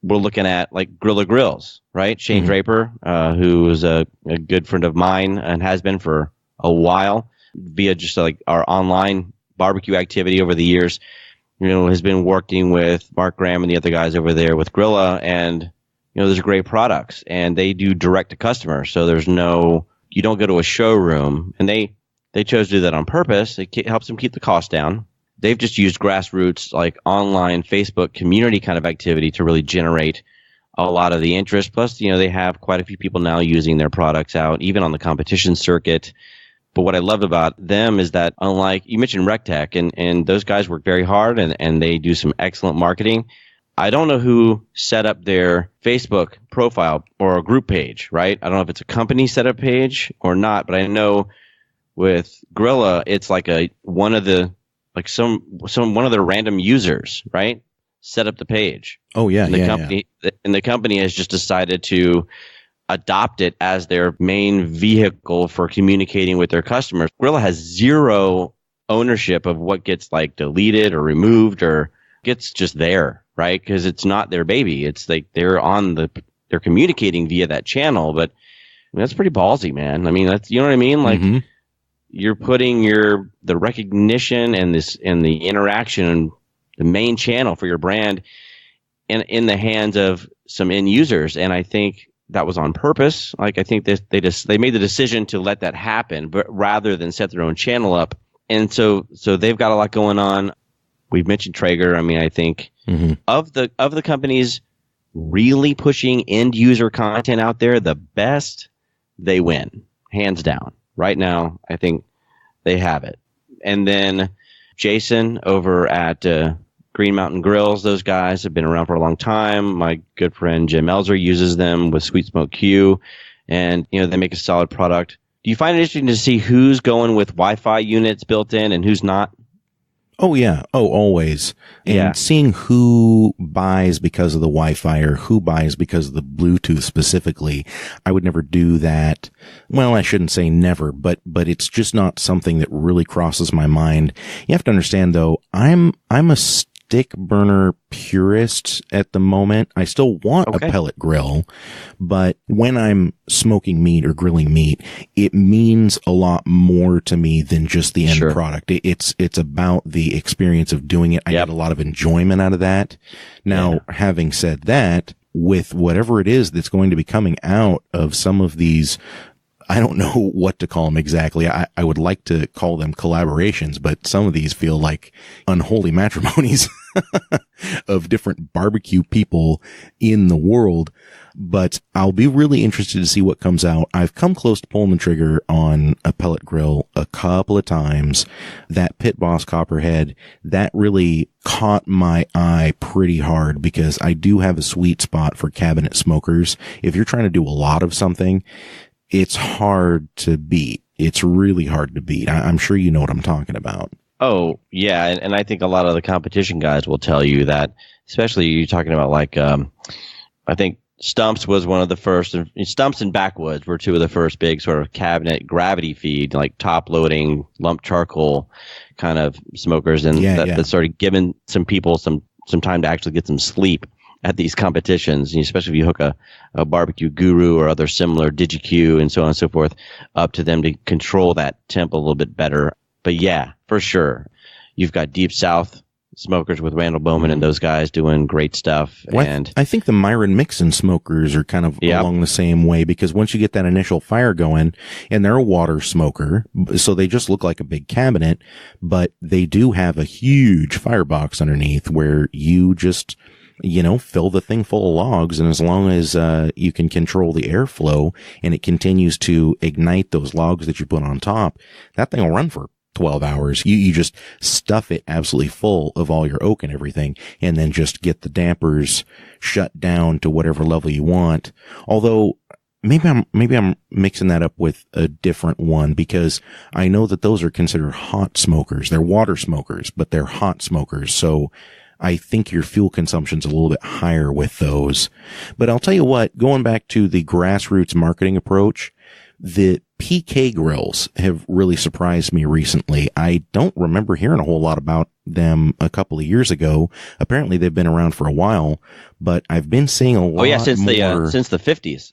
we're looking at like Grilla Grills, right? Shane Draper, who is a good friend of mine and has been for a while via just like our online barbecue activity over the years, has been working with Mark Graham and the other guys over there with Grilla, and there's great products, and they do direct to customer. So you don't go to a showroom, and they chose to do that on purpose. It helps them keep the cost down. They've just used grassroots, like online Facebook community kind of activity to really generate a lot of the interest. Plus, they have quite a few people now using their products out, even on the competition circuit. But what I love about them is that, unlike you mentioned RecTech, and those guys work very hard and they do some excellent marketing. I don't know who set up their Facebook profile or a group page, right? I don't know if it's a company setup page or not, but I know with Grilla, it's like one of their random users, right? Set up the page. Oh yeah, and the company has just decided to adopt it as their main vehicle for communicating with their customers. Grilla has zero ownership of what gets like deleted or removed or gets just there, right? Because it's not their baby. It's like they're communicating via that channel, but that's pretty ballsy, man. I mean, that's, you know what I mean? Like you're putting the recognition and the interaction, the main channel for your brand in the hands of some end users. And I think that was on purpose. Like, I think they made the decision to let that happen, but rather than set their own channel up. And so they've got a lot going on. We've mentioned Traeger. I mean, I think of the companies really pushing end user content out there, the best, they win, hands down. Right now, I think they have it. And then Jason over at Green Mountain Grills, those guys have been around for a long time. My good friend Jim Elzer uses them with Sweet Smoke Q, and they make a solid product. Do you find it interesting to see who's going with Wi-Fi units built in and who's not? Oh yeah. Oh, always. And seeing who buys because of the Wi-Fi or who buys because of the Bluetooth specifically, I would never do that. Well, I shouldn't say never, but it's just not something that really crosses my mind. You have to understand though, I'm a stick burner purist at the moment. I still want a pellet grill, but when I'm smoking meat or grilling meat, it means a lot more to me than just the end product. It's about the experience of doing it. I get a lot of enjoyment out of that. Now, having said that, with whatever it is that's going to be coming out of some of these, I don't know what to call them exactly. I would like to call them collaborations, but some of these feel like unholy matrimonies of different barbecue people in the world. But I'll be really interested to see what comes out. I've come close to pulling the trigger on a pellet grill a couple of times. That Pit Boss Copperhead, that really caught my eye pretty hard because I do have a sweet spot for cabinet smokers. If you're trying to do a lot of something, it's hard to beat. It's really hard to beat. I'm sure you know what I'm talking about. Oh, yeah. And I think a lot of the competition guys will tell you that, especially you're talking about like, I think Stumps was one of the first. Stumps and Backwoods were two of the first big sort of cabinet gravity feed, like top loading, lump charcoal kind of smokers. And that started giving some people some time to actually get some sleep at these competitions, especially if you hook a barbecue guru or other similar DigiQ and so on and so forth up to them to control that temp a little bit better. But yeah, for sure. You've got Deep South smokers with Randall Bowman and those guys doing great stuff. Well, and I think the Myron Mixon smokers are kind of along the same way because once you get that initial fire going, and they're a water smoker, so they just look like a big cabinet, but they do have a huge firebox underneath where you just fill the thing full of logs. And as long as you can control the airflow and it continues to ignite those logs that you put on top, that thing will run for 12 hours. You just stuff it absolutely full of all your oak and everything, and then just get the dampers shut down to whatever level you want. Although maybe I'm mixing that up with a different one because I know that those are considered hot smokers. They're water smokers, but they're hot smokers. So I think your fuel consumption's a little bit higher with those. But I'll tell you what, going back to the grassroots marketing approach, the PK grills have really surprised me recently. I don't remember hearing a whole lot about them a couple of years ago. Apparently they've been around for a while, but I've been seeing a lot since more. Since the 50s.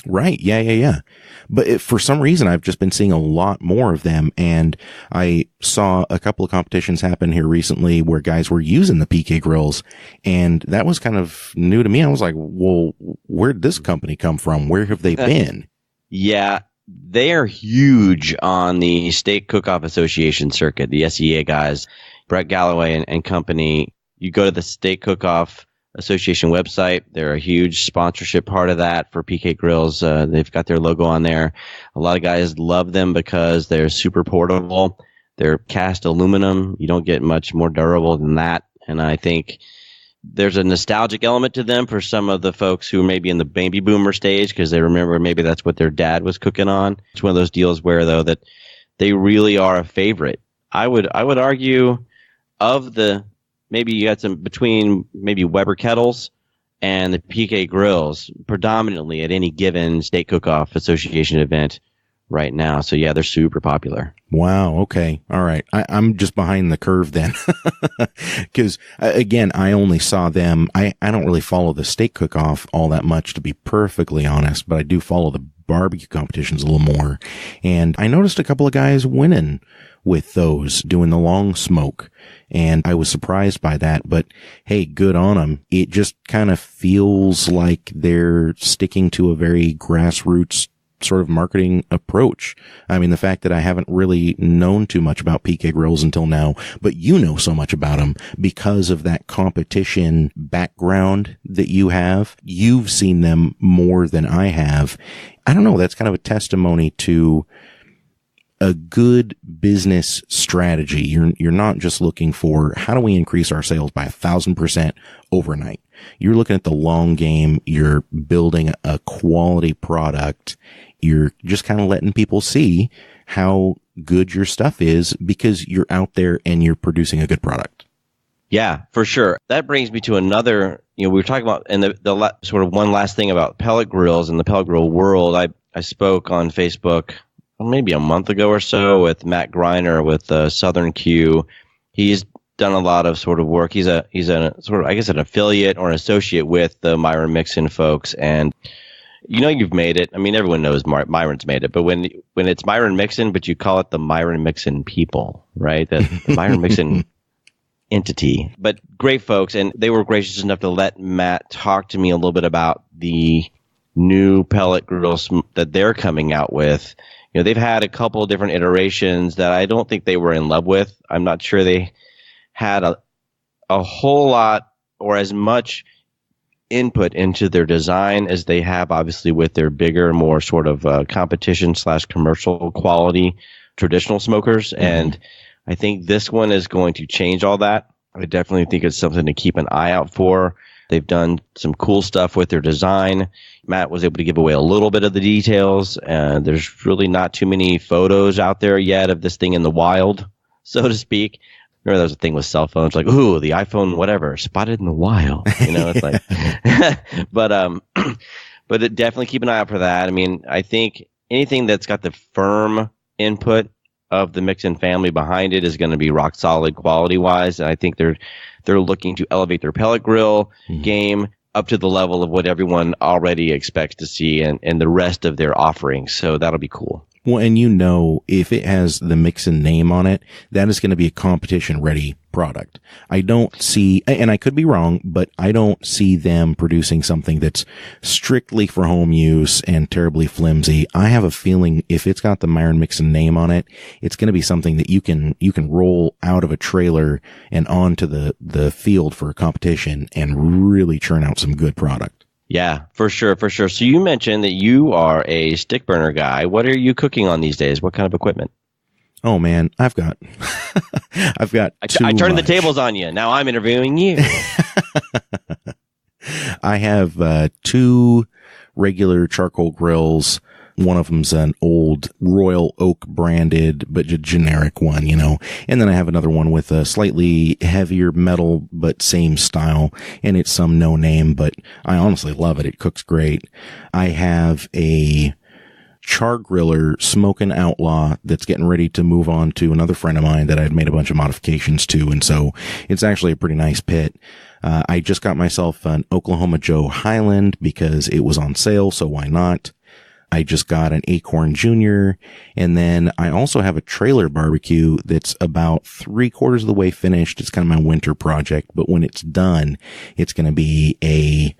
Right. Yeah. But for some reason, I've just been seeing a lot more of them. And I saw a couple of competitions happen here recently where guys were using the PK grills. And that was kind of new to me. I was like, well, where'd this company come from? Where have they been? Yeah, they are huge on the Steak Cook-Off Association circuit, the SEA guys, Brett Galloway and company. You go to the Steak Cook-Off Association website. They're a huge sponsorship part of that for PK Grills. They've got their logo on there. A lot of guys love them because they're super portable. They're cast aluminum. You don't get much more durable than that. And I think there's a nostalgic element to them for some of the folks who may be in the baby boomer stage because they remember maybe that's what their dad was cooking on. It's one of those deals where, though, that they really are a favorite. I would argue of the maybe you got some between maybe Weber kettles and the PK grills predominantly at any given Steak Cook-Off Association event right now. So yeah, they're super popular. Wow. Okay. All right. I'm just behind the curve then. Cause again, I only saw them. I don't really follow the Steak Cook-Off all that much, to be perfectly honest, but I do follow the barbecue competitions a little more. And I noticed a couple of guys winning with those, doing the long smoke. And I was surprised by that, but hey, good on them. It just kind of feels like they're sticking to a very grassroots sort of marketing approach. I mean, the fact that I haven't really known too much about PK grills until now, but you know so much about them because of that competition background that you have. You've seen them more than I have. I don't know. That's kind of a testimony to a good business strategy. You're not just looking for how do we increase our sales by 1,000% overnight. You're looking at the long game. You're building a quality product. You're just kind of letting people see how good your stuff is because you're out there and you're producing a good product. Yeah, for sure. That brings me to another, we were talking about, and the sort of one last thing about pellet grills and the pellet grill world. I spoke on Facebook maybe a month ago or so with Matt Greiner with Southern Q. He's done a lot of sort of work. He's a sort of, I guess, an affiliate or an associate with the Myron Mixon folks. And you've made it. I mean, everyone knows Myron's made it. But when it's Myron Mixon, but you call it the Myron Mixon people, right? The Myron Mixon entity. But great folks. And they were gracious enough to let Matt talk to me a little bit about the new pellet grills that they're coming out with. They've had a couple of different iterations that I don't think they were in love with. I'm not sure they had a whole lot or as much input into their design as they have, obviously, with their bigger, more sort of competition/commercial quality traditional smokers. Mm-hmm. And I think this one is going to change all that. I definitely think it's something to keep an eye out for. They've done some cool stuff with their design. Matt was able to give away a little bit of the details. And there's really not too many photos out there yet of this thing in the wild, so to speak. Remember, there was a thing with cell phones, like, ooh, the iPhone, whatever, spotted in the wild. It's like, but definitely keep an eye out for that. I mean, I think anything that's got the firm input of the Mixon family behind it is going to be rock solid quality wise. And I think they're looking to elevate their pellet grill game up to the level of what everyone already expects to see and the rest of their offerings. So that'll be cool. Well, and if it has the Mixon name on it, that is going to be a competition-ready product. I don't see, and I could be wrong, but I don't see them producing something that's strictly for home use and terribly flimsy. I have a feeling if it's got the Myron Mixon name on it, it's going to be something that you can roll out of a trailer and onto the field for a competition and really churn out some good product. Yeah, for sure. So you mentioned that you are a stick burner guy. What are you cooking on these days? What kind of equipment? Oh man, I've got I turned the tables on you. Now I'm interviewing you. I have 2 regular charcoal grills. One of them's an old Royal Oak branded, but generic one, And then I have another one with a slightly heavier metal, but same style. And it's some no name, but I honestly love it. It cooks great. I have a char griller smoking outlaw that's getting ready to move on to another friend of mine that I'd made a bunch of modifications to. And so it's actually a pretty nice pit. I just got myself an Oklahoma Joe Highland because it was on sale. So why not? I just got an Acorn Junior, and then I also have a trailer barbecue that's about 3/4 of the way finished. It's kind of my winter project, but when it's done, it's going to be a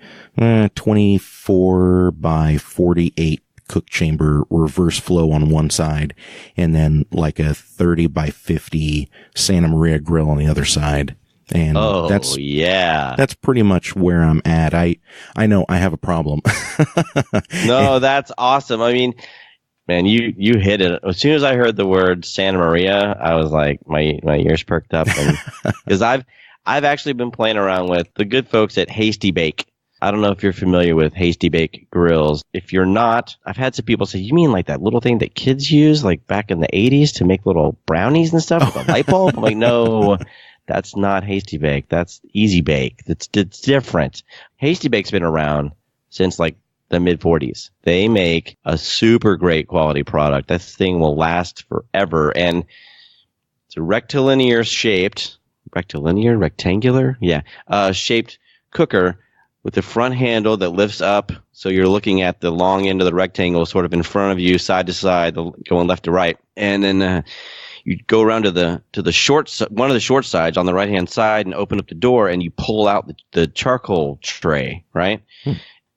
24 by 48 cook chamber reverse flow on one side, and then like a 30 by 50 Santa Maria grill on the other side. And that's pretty much where I'm at. I know I have a problem. No, that's awesome. I mean, man, you hit it. As soon as I heard the word Santa Maria, I was like, my ears perked up, because I've actually been playing around with the good folks at Hasty Bake. I don't know if you're familiar with Hasty Bake grills. If you're not, I've had some people say, you mean like that little thing that kids use like back in the 80s to make little brownies and stuff with a light bulb? I'm like, no. That's not Hasty Bake. That's Easy Bake. It's different. Hasty Bake's been around since like the mid 40s. They make a super great quality product. That thing will last forever. And it's a rectangular, shaped cooker with the front handle that lifts up. So you're looking at the long end of the rectangle sort of in front of you, side to side, going left to right. And then, you go around to the one of the short sides on the right hand side and open up the door, and you pull out the charcoal tray, right?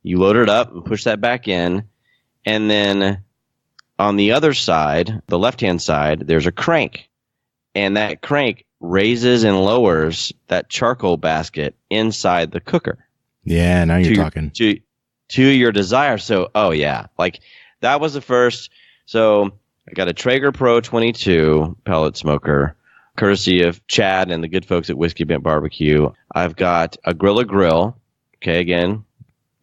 You load it up and push that back in, and then on the other side, the left hand side, there's a crank, and that crank raises and lowers that charcoal basket inside the cooker. Yeah, now you're talking to your desire. So, like that was the first. So I got a Traeger Pro 22 pellet smoker, courtesy of Chad and the good folks at Whiskey Bent Barbecue. I've got a Grilla Grill. Okay, again,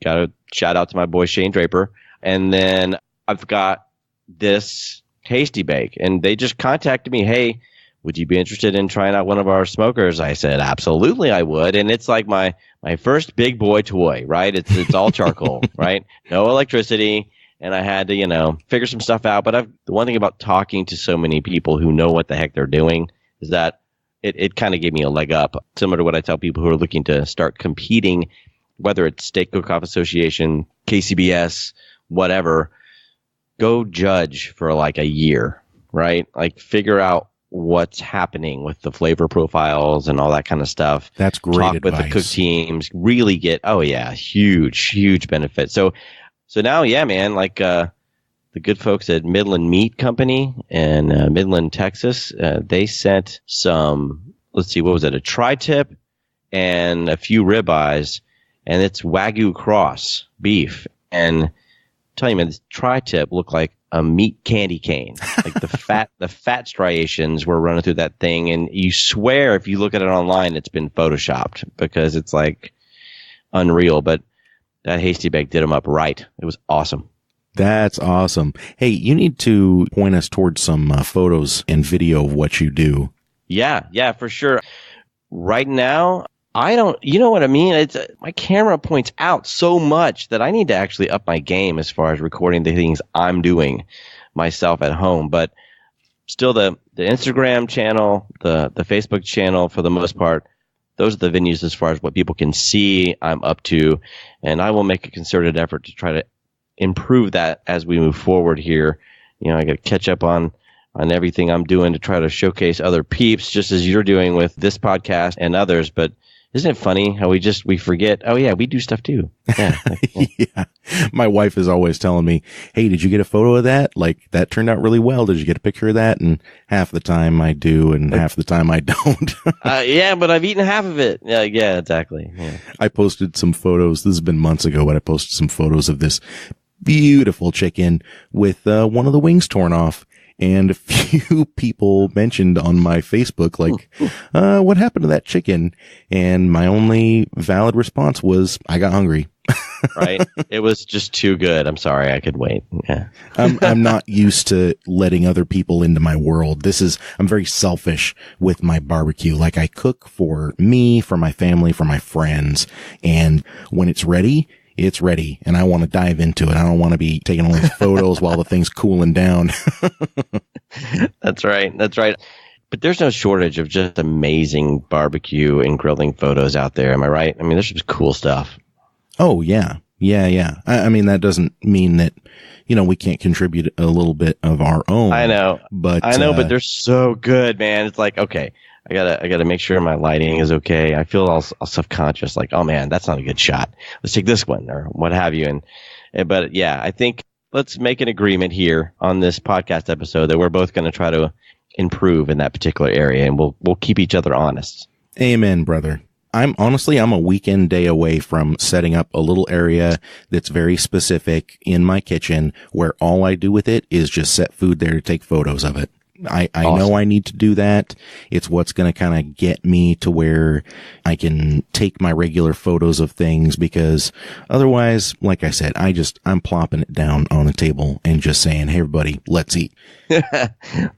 got to shout out to my boy Shane Draper. And then I've got this Hasty Bake. And they just contacted me, hey, would you be interested in trying out one of our smokers? I said, absolutely, I would. And it's like my first big boy toy, right? It's all charcoal, right? No electricity. And I had to, figure some stuff out. But the one thing about talking to so many people who know what the heck they're doing is that it kind of gave me a leg up, similar to what I tell people who are looking to start competing, whether it's Steak Cook-Off Association, KCBS, whatever. Go judge for like a year, right? Like figure out what's happening with the flavor profiles and all that kind of stuff. That's great Talk advice. with the cook teams. Really get, huge benefit. So now, yeah, man, like the good folks at Midland Meat Company in Midland, Texas, they sent some, let's see, what was it, a tri-tip and a few ribeyes, and it's Wagyu cross beef. And I'm telling you, man, this tri-tip looked like a meat candy cane. Like the fat striations were running through that thing, and you swear if you look at it online, it's been photoshopped because it's like unreal. But that Hasty Bake did them up right. It was awesome. That's awesome. Hey, you need to point us towards some photos and video of what you do. Yeah, for sure. Right now, you know what I mean? It's my camera points out so much that I need to actually up my game as far as recording the things I'm doing myself at home. But still, the Instagram channel, the Facebook channel, for the most part, those are the venues as far as what people can see I'm up to. And I will make a concerted effort to try to improve that as we move forward here. I got to catch up on everything I'm doing to try to showcase other peeps, just as you're doing with this podcast and others. But isn't it funny how we forget, oh yeah, we do stuff too. Yeah. Yeah. My wife is always telling me, hey, did you get a photo of that? Like that turned out really well. Did you get a picture of that? And half the time I do and half the time I don't. Yeah, but I've eaten half of it. Yeah, exactly. Yeah. I posted some photos. This has been months ago, but I posted some photos of this beautiful chicken with one of the wings torn off. And a few people mentioned on my Facebook, like, what happened to that chicken? And my only valid response was, I got hungry. Right. It was just too good. I'm sorry. I could wait. Yeah. I'm not used to letting other people into my world. I'm very selfish with my barbecue. Like I cook for me, for my family, for my friends. And when it's ready, it's ready and I want to dive into it. I don't want to be taking all these photos while the thing's cooling down. That's right. That's right. But there's no shortage of just amazing barbecue and grilling photos out there. Am I right? I mean, there's some cool stuff. Oh, yeah. Yeah. I mean, that doesn't mean that, we can't contribute a little bit of our own. I know. But but they're so good, man. It's like, okay, I gotta make sure my lighting is okay. I feel all self-conscious, like, oh man, that's not a good shot. Let's take this one or what have you. But yeah, I think let's make an agreement here on this podcast episode that we're both going to try to improve in that particular area, and we'll keep each other honest. Amen, brother. I'm a weekend day away from setting up a little area that's very specific in my kitchen where all I do with it is just set food there to take photos of it. I Awesome. know I need to do that. It's what's going to kind of get me to where I can take my regular photos of things, because otherwise, like I said, I'm plopping it down on the table and just saying, hey, everybody, let's eat.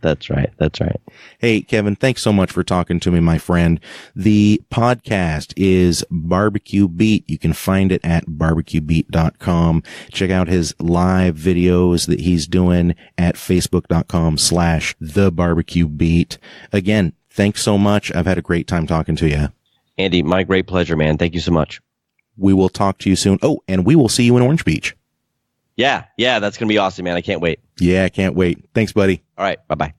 That's right. That's right. Hey, Kevin, thanks so much for talking to me, my friend. The podcast is BBQ Beat. You can find it at barbecuebeat.com. Check out his live videos that he's doing at facebook.com/thebarbecuebeat. Again, thanks so much. I've had a great time talking to you. Andy, my great pleasure, man. Thank you so much. We will talk to you soon. Oh, and we will see you in Orange Beach. Yeah, that's going to be awesome, man. I can't wait. Yeah, I can't wait. Thanks, buddy. All right, bye-bye.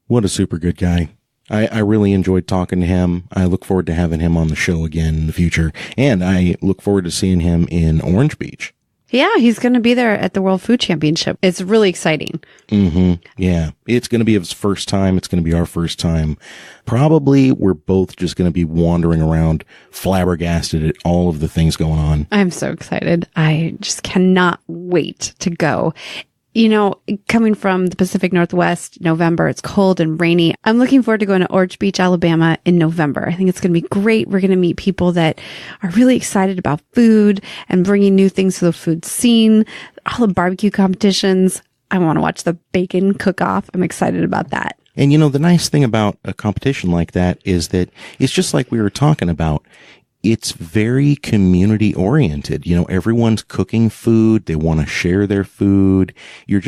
What a super good guy. I really enjoyed talking to him. I look forward to having him on the show again in the future. And I look forward to seeing him in Orange Beach. Yeah, he's going to be there at the World Food Championship. It's really exciting. Mm-hmm. Yeah. It's going to be his first time. It's going to be our first time. Probably we're both just going to be wandering around flabbergasted at all of the things going on. I'm so excited. I just cannot wait to go. Coming from the Pacific Northwest, November, it's cold and rainy. I'm looking forward to going to Orange Beach, Alabama in November. I think it's going to be great. We're going to meet people that are really excited about food and bringing new things to the food scene, all the barbecue competitions. I want to watch the bacon cook-off. I'm excited about that. And the nice thing about a competition like that is that it's just like we were talking about. It's very community oriented. Everyone's cooking food. They want to share their food. You're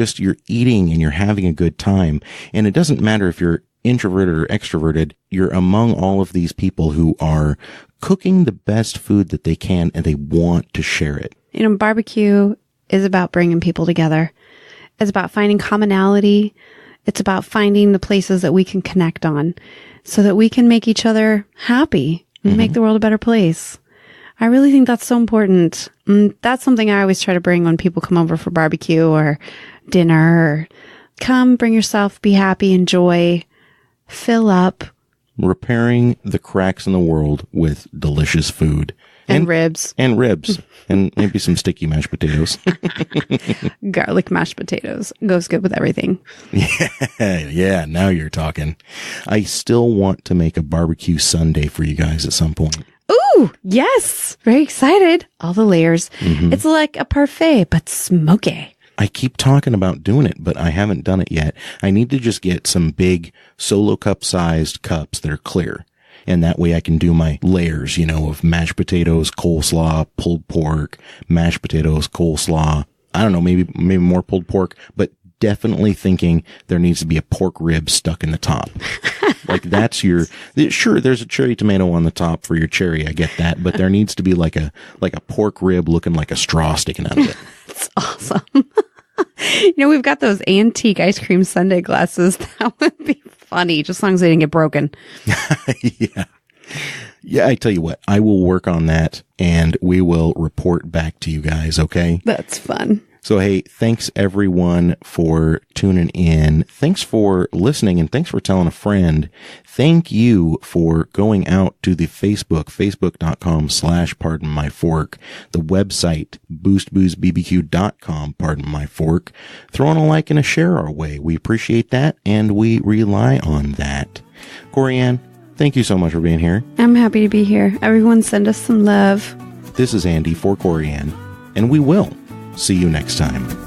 eating and you're having a good time. And it doesn't matter if you're introverted or extroverted. You're among all of these people who are cooking the best food that they can and they want to share it. Barbecue is about bringing people together. It's about finding commonality. It's about finding the places that we can connect on so that we can make each other happy. Make the world a better place. I really think that's so important. That's something I always try to bring when people come over for barbecue or dinner. Or come, bring yourself, be happy, enjoy, fill up. Repairing the cracks in the world with delicious food. And ribs. And ribs. And maybe some sticky mashed potatoes. Garlic mashed potatoes. Goes good with everything. Yeah, now you're talking. I still want to make a barbecue sundae for you guys at some point. Ooh, yes. Very excited. All the layers. Mm-hmm. It's like a parfait, but smoky. I keep talking about doing it, but I haven't done it yet. I need to just get some big solo cup sized cups that are clear. And that way I can do my layers, of mashed potatoes, coleslaw, pulled pork, mashed potatoes, coleslaw. I don't know, maybe more pulled pork, but definitely thinking there needs to be a pork rib stuck in the top. Like that's sure, there's a cherry tomato on the top for your cherry. I get that. But there needs to be like a pork rib looking like a straw sticking out of it. That's awesome. We've got those antique ice cream sundae glasses. That would be funny, just as long as they didn't get broken. Yeah, I tell you what, I will work on that and we will report back to you guys, okay? That's fun. So, hey, thanks everyone for tuning in. Thanks for listening and thanks for telling a friend. Thank you for going out to the facebook.com/pardonmyfork, the website, boostboozbbq.com, pardon my fork. Throwing a like and a share our way. We appreciate that and we rely on that. Corianne, thank you so much for being here. I'm happy to be here. Everyone send us some love. This is Andy for Corianne, and we will see you next time.